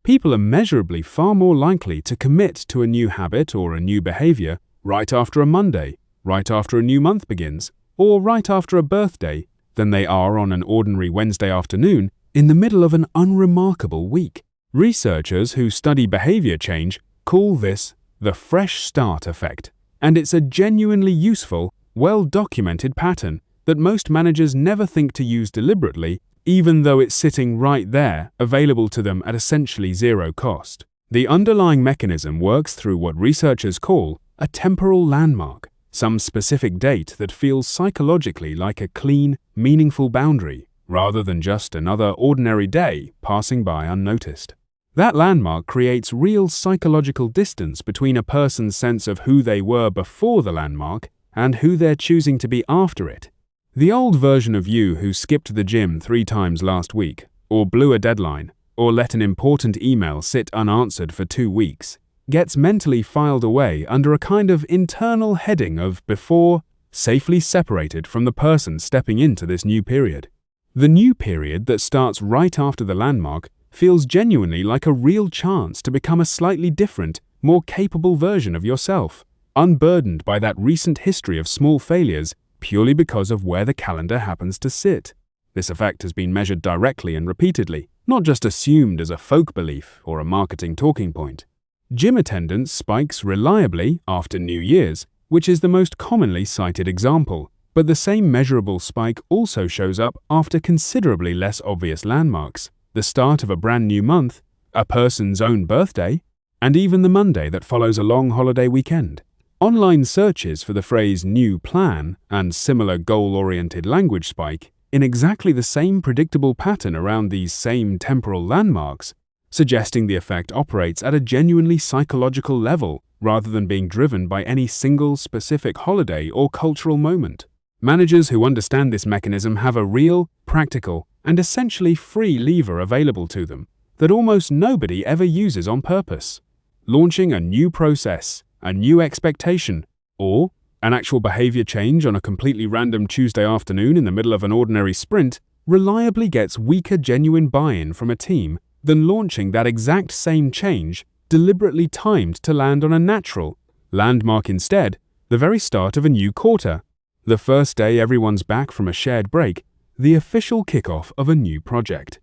People are measurably far more likely to commit to a new habit or a new behavior right after a Monday, right after a new month begins, or right after a birthday than they are on an ordinary Wednesday afternoon in the middle of an unremarkable week. Researchers who study behavior change call this the fresh start effect, and it's a genuinely useful, well-documented pattern that most managers never think to use deliberately, even though it's sitting right there, available to them at essentially zero cost. The underlying mechanism works through what researchers call a temporal landmark, some specific date that feels psychologically like a clean, meaningful boundary, rather than just another ordinary day passing by unnoticed. That landmark creates real psychological distance between a person's sense of who they were before the landmark and who they're choosing to be after it. The old version of you who skipped the gym 3 times last week, or blew a deadline, or let an important email sit unanswered for 2 weeks, gets mentally filed away under a kind of internal heading of before, safely separated from the person stepping into this new period. The new period that starts right after the landmark feels genuinely like a real chance to become a slightly different, more capable version of yourself, unburdened by that recent history of small failures purely because of where the calendar happens to sit. This effect has been measured directly and repeatedly, not just assumed as a folk belief or a marketing talking point. Gym attendance spikes reliably after New Year's, which is the most commonly cited example, but the same measurable spike also shows up after considerably less obvious landmarks, the start of a brand new month, a person's own birthday, and even the Monday that follows a long holiday weekend. Online searches for the phrase new plan and similar goal-oriented language spike in exactly the same predictable pattern around these same temporal landmarks, suggesting the effect operates at a genuinely psychological level rather than being driven by any single specific holiday or cultural moment. Managers who understand this mechanism have a real, practical, and essentially free lever available to them that almost nobody ever uses on purpose. Launching a new process, a new expectation, or an actual behavior change on a completely random Tuesday afternoon in the middle of an ordinary sprint reliably gets weaker genuine buy-in from a team than launching that exact same change deliberately timed to land on a natural landmark instead, the very start of a new quarter, the first day everyone's back from a shared break, the official kickoff of a new project.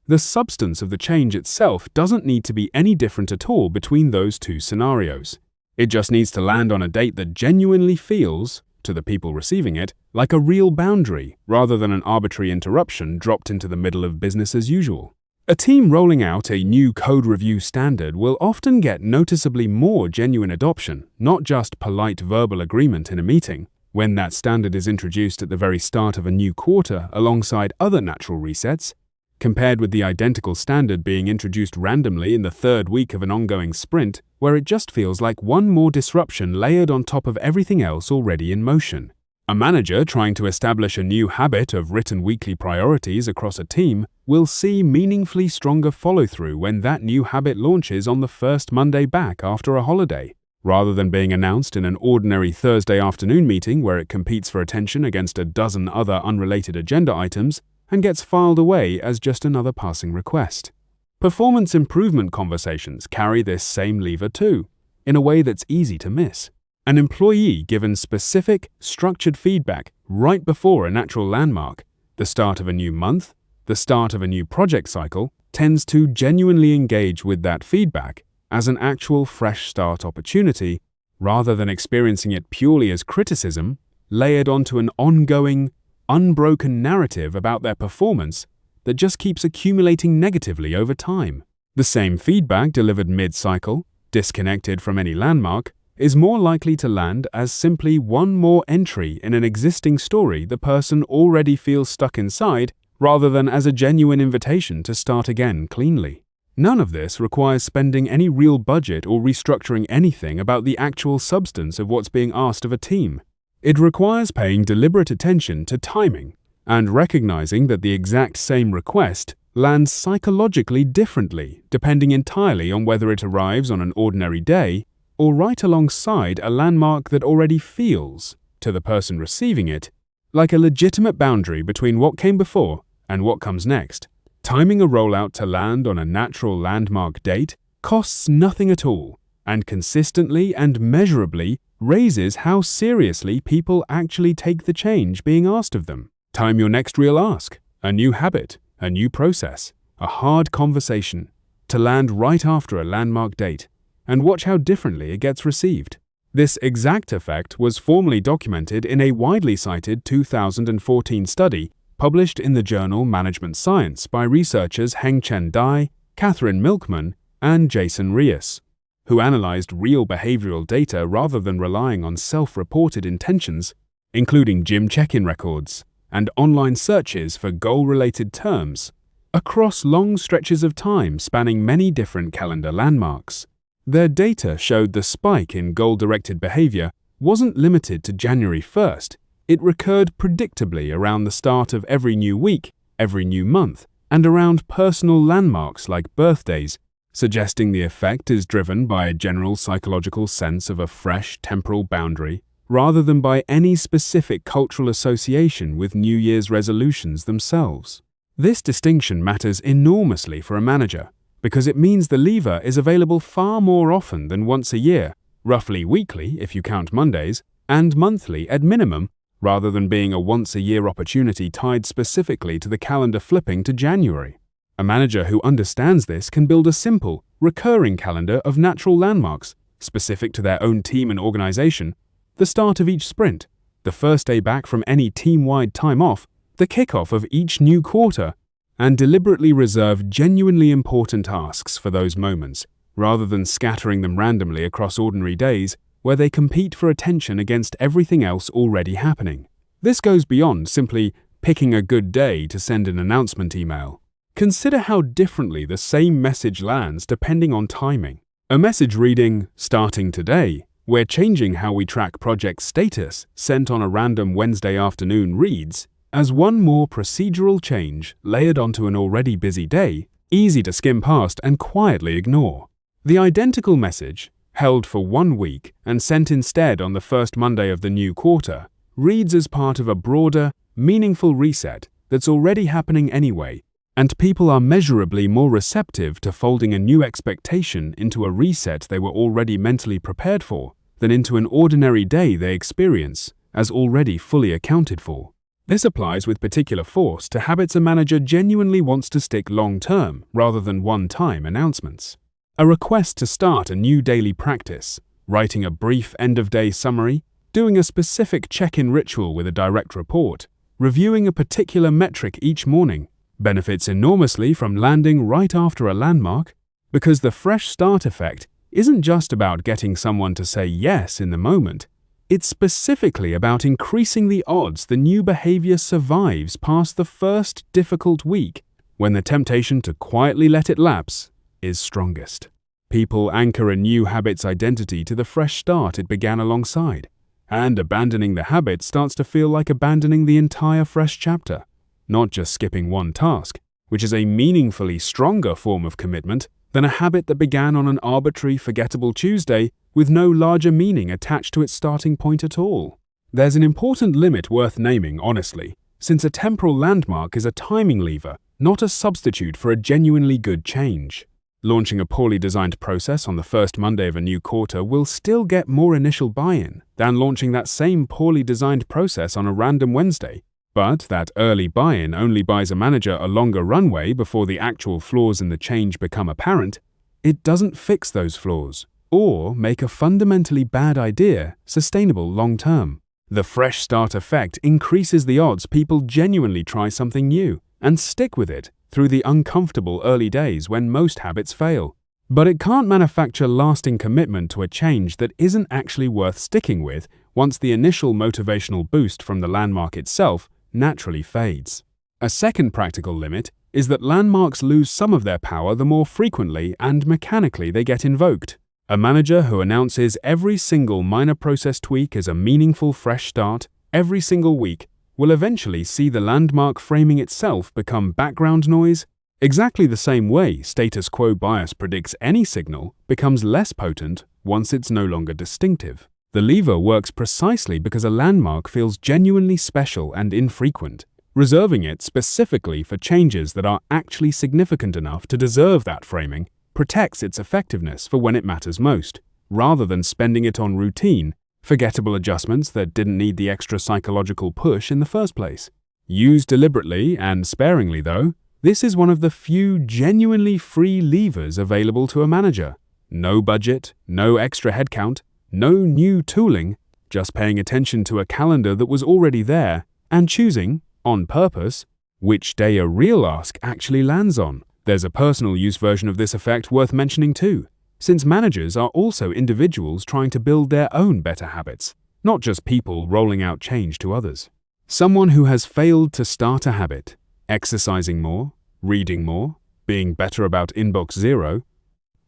The substance of the change itself doesn't need to be any different at all between those two scenarios. It just needs to land on a date that genuinely feels, to the people receiving it, like a real boundary rather than an arbitrary interruption dropped into the middle of business as usual. A team rolling out a new code review standard will often get noticeably more genuine adoption, not just polite verbal agreement in a meeting, when that standard is introduced at the very start of a new quarter alongside other natural resets, compared with the identical standard being introduced randomly in the 3rd week of an ongoing sprint, where it just feels like one more disruption layered on top of everything else already in motion. A manager trying to establish a new habit of written weekly priorities across a team will see meaningfully stronger follow-through when that new habit launches on the first Monday back after a holiday, rather than being announced in an ordinary Thursday afternoon meeting where it competes for attention against a dozen other unrelated agenda items and gets filed away as just another passing request. Performance improvement conversations carry this same lever too, in a way that's easy to miss. An employee given specific, structured feedback right before a natural landmark, the start of a new month, the start of a new project cycle, tends to genuinely engage with that feedback as an actual fresh start opportunity, rather than experiencing it purely as criticism layered onto an ongoing, unbroken narrative about their performance that just keeps accumulating negatively over time. The same feedback delivered mid-cycle, disconnected from any landmark, is more likely to land as simply one more entry in an existing story the person already feels stuck inside, rather than as a genuine invitation to start again cleanly. None of this requires spending any real budget or restructuring anything about the actual substance of what's being asked of a team. It requires paying deliberate attention to timing and recognizing that the exact same request lands psychologically differently depending entirely on whether it arrives on an ordinary day or right alongside a landmark that already feels, to the person receiving it, like a legitimate boundary between what came before and what comes next, Timing a rollout to land on a natural landmark date costs nothing at all, and consistently and measurably raises how seriously people actually take the change being asked of them. Time your next real ask, a new habit, a new process, a hard conversation, to land right after a landmark date, and watch how differently it gets received. This exact effect was formally documented in a widely cited 2014 study published in the journal Management Science by researchers Heng-Chen Dai, Catherine Milkman, and Jason Rios, who analyzed real behavioral data rather than relying on self-reported intentions, including gym check-in records and online searches for goal-related terms, across long stretches of time spanning many different calendar landmarks. Their data showed the spike in goal-directed behavior wasn't limited to January 1st. It recurred predictably around the start of every new week, every new month, and around personal landmarks like birthdays, suggesting the effect is driven by a general psychological sense of a fresh temporal boundary rather than by any specific cultural association with New Year's resolutions themselves. This distinction matters enormously for a manager, because it means the lever is available far more often than once a year, roughly weekly if you count Mondays, and monthly at minimum, rather than being a once-a-year opportunity tied specifically to the calendar flipping to January. A manager who understands this can build a simple, recurring calendar of natural landmarks, specific to their own team and organization, the start of each sprint, the first day back from any team-wide time off, the kickoff of each new quarter, and deliberately reserve genuinely important tasks for those moments, rather than scattering them randomly across ordinary days where they compete for attention against everything else already happening. This goes beyond simply picking a good day to send an announcement email. Consider how differently the same message lands depending on timing. A message reading, "Starting today," where changing how we track project status sent on a random Wednesday afternoon reads, as one more procedural change layered onto an already busy day, easy to skim past and quietly ignore. The identical message, held for 1 week and sent instead on the first Monday of the new quarter, reads as part of a broader, meaningful reset that's already happening anyway, and people are measurably more receptive to folding a new expectation into a reset they were already mentally prepared for than into an ordinary day they experience as already fully accounted for. This applies with particular force to habits a manager genuinely wants to stick long-term rather than one-time announcements. A request to start a new daily practice, writing a brief end-of-day summary, doing a specific check-in ritual with a direct report, reviewing a particular metric each morning, benefits enormously from landing right after a landmark, because the fresh start effect isn't just about getting someone to say yes in the moment. It's specifically about increasing the odds the new behavior survives past the first difficult week, when the temptation to quietly let it lapse is strongest. People anchor a new habit's identity to the fresh start it began alongside, and abandoning the habit starts to feel like abandoning the entire fresh chapter, not just skipping one task, which is a meaningfully stronger form of commitment than a habit that began on an arbitrary, forgettable Tuesday with no larger meaning attached to its starting point at all. There's an important limit worth naming, honestly, since a temporal landmark is a timing lever, not a substitute for a genuinely good change. Launching a poorly designed process on the first Monday of a new quarter will still get more initial buy-in than launching that same poorly designed process on a random Wednesday. But that early buy-in only buys a manager a longer runway before the actual flaws in the change become apparent. It doesn't fix those flaws, or make a fundamentally bad idea sustainable long-term. The fresh start effect increases the odds people genuinely try something new and stick with it through the uncomfortable early days when most habits fail. But it can't manufacture lasting commitment to a change that isn't actually worth sticking with once the initial motivational boost from the landmark itself naturally fades. A second practical limit is that landmarks lose some of their power the more frequently and mechanically they get invoked. A manager who announces every single minor process tweak as a meaningful fresh start every single week will eventually see the landmark framing itself become background noise, exactly the same way status quo bias predicts any signal becomes less potent once it's no longer distinctive. The lever works precisely because a landmark feels genuinely special and infrequent, Reserving it specifically for changes that are actually significant enough to deserve that framing protects its effectiveness for when it matters most, rather than spending it on routine, forgettable adjustments that didn't need the extra psychological push in the first place. Used deliberately and sparingly, though, this is one of the few genuinely free levers available to a manager. No budget, no extra headcount, no new tooling, just paying attention to a calendar that was already there and choosing, on purpose, which day a real ask actually lands on. There's a personal use version of this effect worth mentioning too, since managers are also individuals trying to build their own better habits, not just people rolling out change to others. Someone who has failed to start a habit, exercising more, reading more, being better about inbox zero,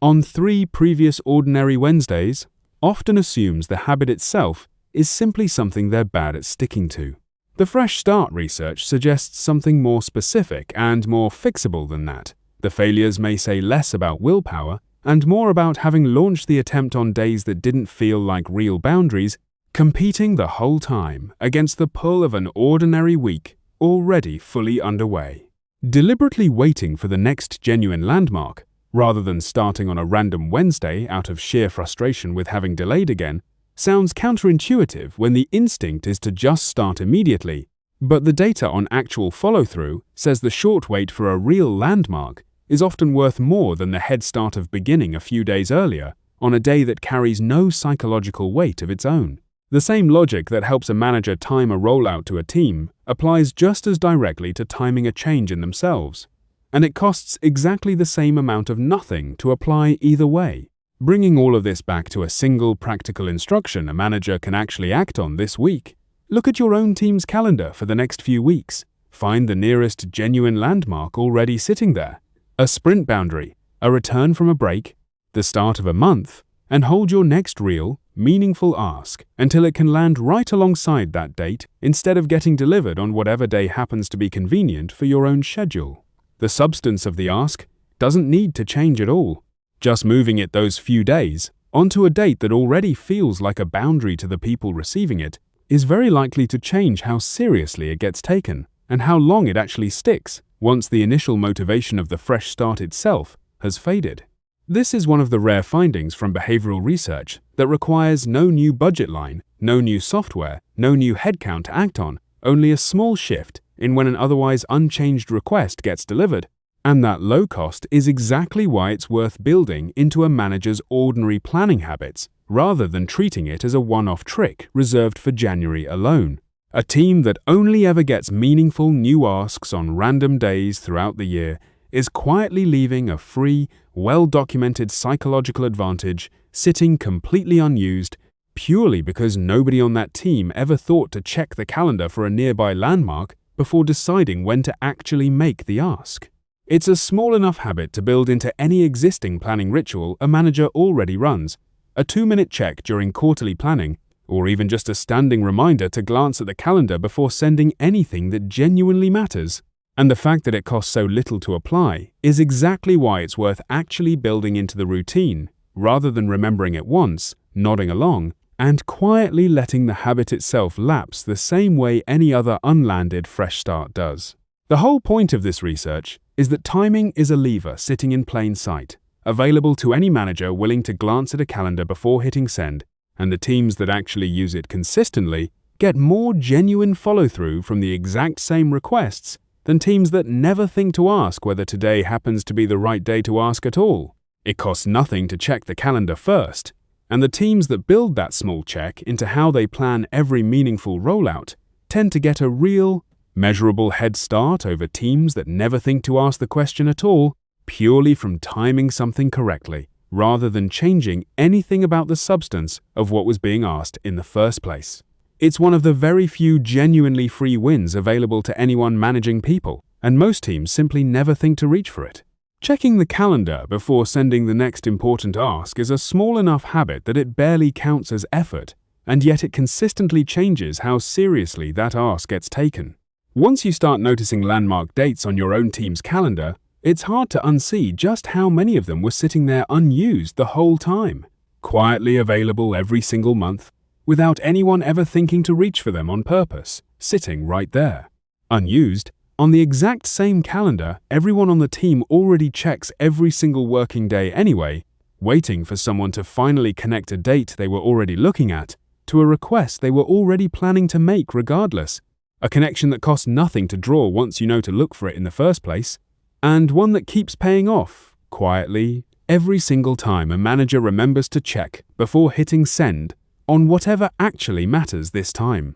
on 3 previous ordinary Wednesdays, often assumes the habit itself is simply something they're bad at sticking to. The Fresh Start research suggests something more specific and more fixable than that. The failures may say less about willpower and more about having launched the attempt on days that didn't feel like real boundaries, competing the whole time against the pull of an ordinary week already fully underway. Deliberately waiting for the next genuine landmark, rather than starting on a random Wednesday out of sheer frustration with having delayed again, sounds counterintuitive when the instinct is to just start immediately, but the data on actual follow-through says the short wait for a real landmark is often worth more than the head start of beginning a few days earlier on a day that carries no psychological weight of its own. The same logic that helps a manager time a rollout to a team applies just as directly to timing a change in themselves, and it costs exactly the same amount of nothing to apply either way. Bringing all of this back to a single practical instruction a manager can actually act on this week, look at your own team's calendar for the next few weeks. Find the nearest genuine landmark already sitting there, a sprint boundary, a return from a break, the start of a month, and hold your next real, meaningful ask until it can land right alongside that date instead of getting delivered on whatever day happens to be convenient for your own schedule. The substance of the ask doesn't need to change at all. Just moving it those few days onto a date that already feels like a boundary to the people receiving it is very likely to change how seriously it gets taken and how long it actually sticks once the initial motivation of the fresh start itself has faded. This is one of the rare findings from behavioral research that requires no new budget line, no new software, no new headcount to act on, only a small shift in when an otherwise unchanged request gets delivered. And that low cost is exactly why it's worth building into a manager's ordinary planning habits, rather than treating it as a one-off trick reserved for January alone. A team that only ever gets meaningful new asks on random days throughout the year is quietly leaving a free, well-documented psychological advantage sitting completely unused purely because nobody on that team ever thought to check the calendar for a nearby landmark before deciding when to actually make the ask. It's a small enough habit to build into any existing planning ritual a manager already runs, a 2-minute check during quarterly planning, or even just a standing reminder to glance at the calendar before sending anything that genuinely matters. And the fact that it costs so little to apply is exactly why it's worth actually building into the routine, rather than remembering it once, nodding along, and quietly letting the habit itself lapse the same way any other unlanded fresh start does. The whole point of this research is that timing is a lever sitting in plain sight, available to any manager willing to glance at a calendar before hitting send, and the teams that actually use it consistently get more genuine follow-through from the exact same requests than teams that never think to ask whether today happens to be the right day to ask at all. It costs nothing to check the calendar first, and the teams that build that small check into how they plan every meaningful rollout tend to get a real, measurable head start over teams that never think to ask the question at all, purely from timing something correctly, rather than changing anything about the substance of what was being asked in the first place. It's one of the very few genuinely free wins available to anyone managing people, and most teams simply never think to reach for it. Checking the calendar before sending the next important ask is a small enough habit that it barely counts as effort, and yet it consistently changes how seriously that ask gets taken. Once you start noticing landmark dates on your own team's calendar, it's hard to unsee just how many of them were sitting there unused the whole time, quietly available every single month, without anyone ever thinking to reach for them on purpose, sitting right there. Unused, on the exact same calendar, everyone on the team already checks every single working day anyway, waiting for someone to finally connect a date they were already looking at to a request they were already planning to make regardless. A connection that costs nothing to draw once you know to look for it in the first place, and one that keeps paying off, quietly, every single time a manager remembers to check before hitting send on whatever actually matters this time.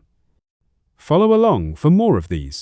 Follow along for more of these.